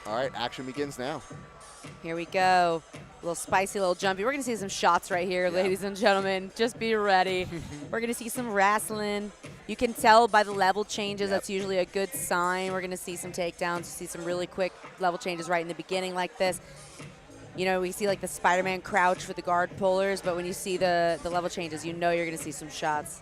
All right, action begins now. Here we go. A little spicy, little jumpy. We're going to see some shots right here, ladies and gentlemen. Just be ready. We're going to see some wrestling. You can tell by the level changes. That's usually a good sign. We're going to see some takedowns, see some really quick level changes right in the beginning like this. You know, we see like the Spider-Man crouch with the guard pullers, but when you see the level changes, you know you're going to see some shots.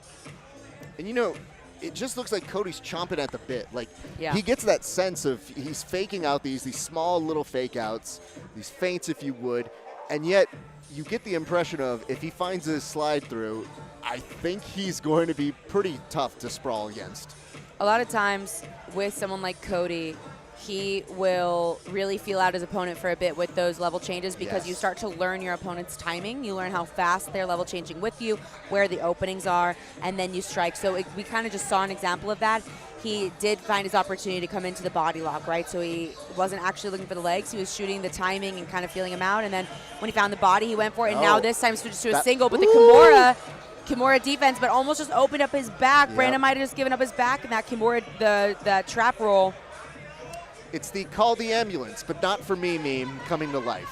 And you know, it just looks like Cody's chomping at the bit. Like, Yeah. he gets that sense of he's faking out these small little fake outs, these feints, if you would, and yet you get the impression of if he finds his slide through, I think he's going to be pretty tough to sprawl against. A lot of times with someone like Cody, he will really feel out his opponent for a bit with those level changes because you start to learn your opponent's timing. You learn how fast they're level changing with you, where the openings are, and then you strike. So we kind of just saw an example of that. He did find his opportunity to come into the body lock, right? So he wasn't actually looking for the legs. He was shooting the timing and kind of feeling him out. And then when he found the body, he went for it. And now this time switches to a single. But the Kimura defense, but almost just opened up his back. Brandon might have just given up his back in that Kimura, the trap roll. It's the call the ambulance, but not for me meme coming to life.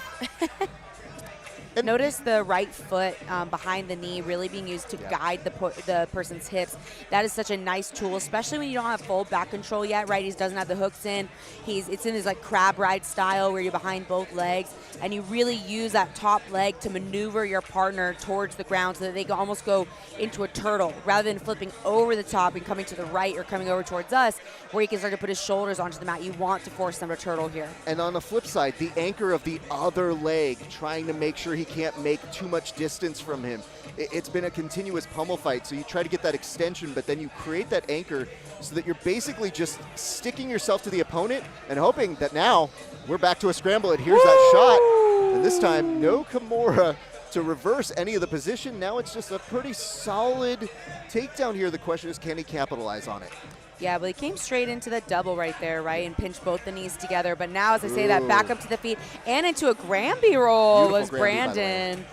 Notice the right foot behind the knee really being used to guide the person's hips. That is such a nice tool, especially when you don't have full back control yet, right? He doesn't have the hooks in. It's in his like crab ride style where you're behind both legs, and you really use that top leg to maneuver your partner towards the ground so that they almost go into a turtle rather than flipping over the top and coming to the right or coming over towards us where he can start to put his shoulders onto the mat. You want to force them to turtle here. And on the flip side, the anchor of the other leg, trying to make sure he can't make too much distance from him. It's been a continuous pummel fight, so you try to get that extension, but then you create that anchor so that you're basically just sticking yourself to the opponent and hoping that now we're back to a scramble, and here's that shot. And this time, no Kimura to reverse any of the position. Now it's just a pretty solid takedown here. The question is, can he capitalize on it? Yeah, but he came straight into the double right there, right, and pinched both the knees together. But now, as I say that, back up to the feet and into a Granby roll was Brandon.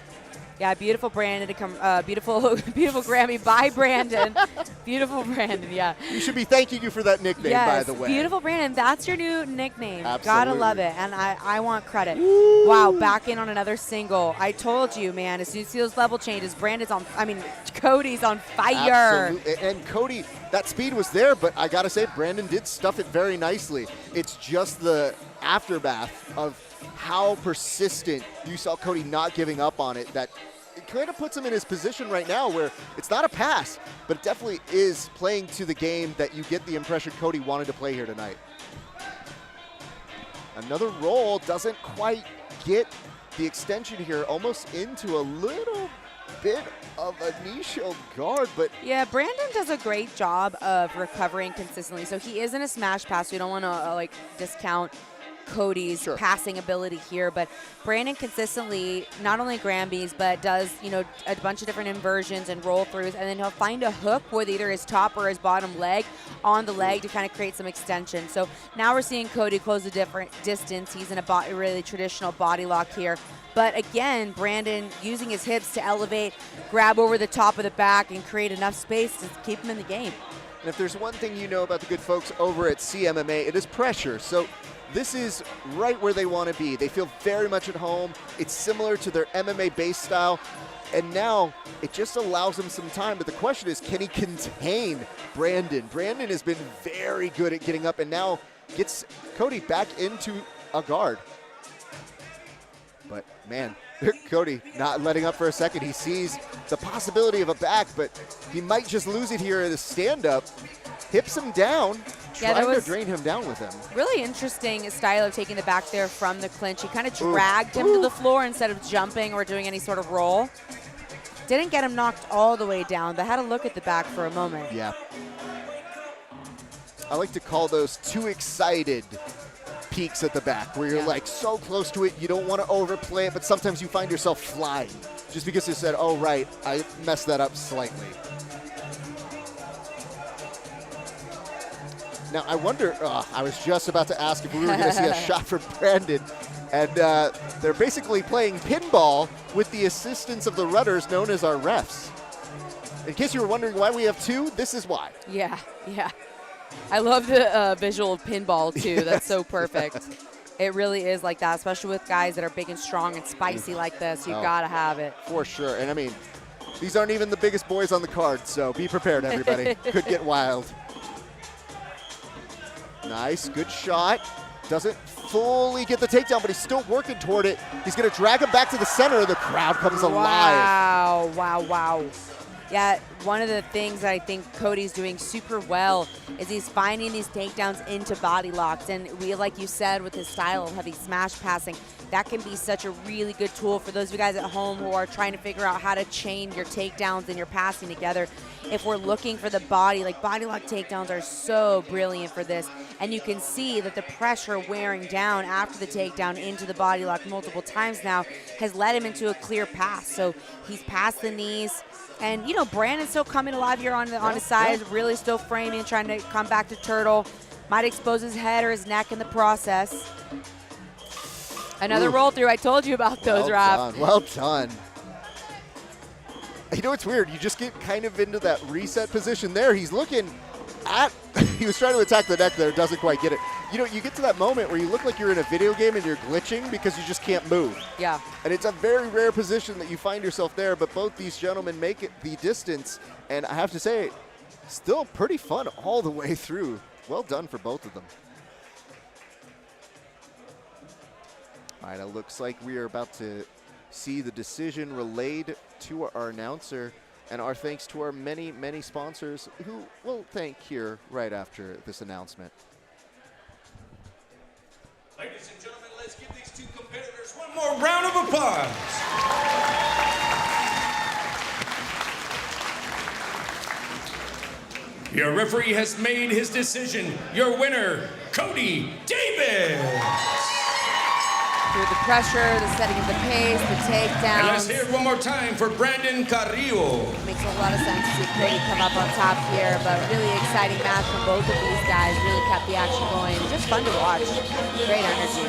Yeah, beautiful Brandon to come. Beautiful Grammy by Brandon. Beautiful Brandon, yeah. We should be thanking you for that nickname, by the way. Beautiful Brandon. That's your new nickname. Absolutely. Gotta love it, and I want credit. Woo. Wow, back in on another single. I told you, man. As soon as you see those level changes, Cody's on fire. Absolutely, and Cody, that speed was there, but I gotta say, Brandon did stuff it very nicely. It's just the aftermath of how persistent you saw Cody not giving up on it that it kind of puts him in his position right now where it's not a pass, but it definitely is playing to the game that you get the impression Cody wanted to play here tonight. Another roll doesn't quite get the extension here, almost into a little bit of a knee shield guard, but yeah, Brandon does a great job of recovering consistently. So he isn't a smash pass. We don't want to discount Cody's passing ability here, but Brandon consistently not only Granbys but does a bunch of different inversions and roll throughs, and then he'll find a hook with either his top or his bottom leg on the leg to kind of create some extension. So now we're seeing Cody close a different distance. He's in a really traditional body lock here. But again, Brandon using his hips to elevate, grab over the top of the back, and create enough space to keep him in the game. And if there's one thing you know about the good folks over at CMMA, it is pressure. So this is right where they want to be. They feel very much at home. It's similar to their MMA-based style. And now it just allows him some time. But the question is, can he contain Brandon? Brandon has been very good at getting up and now gets Cody back into a guard. But, man, Cody not letting up for a second. He sees the possibility of a back, but he might just lose it here at a stand-up. Hips him down, trying to drain him down with him. Really interesting style of taking the back there from the clinch. He kind of dragged him to the floor instead of jumping or doing any sort of roll. Didn't get him knocked all the way down, but had a look at the back for a moment. Yeah. I like to call those too excited peaks at the back, where you're like so close to it, you don't want to overplay it, but sometimes you find yourself flying just because you said, oh, right, I messed that up slightly. Now, I wonder, I was just about to ask if we were going to see a shot from Brandon, and they're basically playing pinball with the assistance of the rudders known as our refs. In case you were wondering why we have two, this is why. Yeah. I love the visual of pinball, too. That's so perfect. It really is like that, especially with guys that are big and strong and spicy like this. You gotta have it. For sure. And I mean, these aren't even the biggest boys on the card, so be prepared, everybody. Could get wild. Nice, good shot. Doesn't fully get the takedown, but he's still working toward it. He's gonna drag him back to the center. The crowd comes alive. Wow, wow, wow. Yeah, one of the things that I think Cody's doing super well is he's finding these takedowns into body locks. And we, like you said, with his style of heavy smash passing, that can be such a really good tool for those of you guys at home who are trying to figure out how to chain your takedowns and your passing together. If we're looking for the body, like body lock takedowns are so brilliant for this. And you can see that the pressure wearing down after the takedown into the body lock multiple times now has led him into a clear pass. So he's past the knees. And, you know, Brandon's still coming alive here on his side, really still framing, trying to come back to turtle. Might expose his head or his neck in the process. Another roll through. I told you about those, Raph. Well done. You know, it's weird. You just get kind of into that reset position there. He's looking at, he was trying to attack the neck there, doesn't quite get it. You know, you get to that moment where you look like you're in a video game and you're glitching because you just can't move. Yeah. And it's a very rare position that you find yourself there, but both these gentlemen make it the distance. And I have to say, still pretty fun all the way through. Well done for both of them. All right, it looks like we are about to see the decision relayed to our announcer. And our thanks to our many, many sponsors who we'll thank here right after this announcement. Ladies and gentlemen, let's give these two competitors one more round of applause. Your referee has made his decision. Your winner, Cody Davis. Through the pressure, the setting of the pace, the takedown. And let's hear it one more time for Brandon Carillo. Makes a lot of sense to see Cody come up on top here, but really exciting match from both of these guys. Really kept the action going. Just fun to watch. Great energy.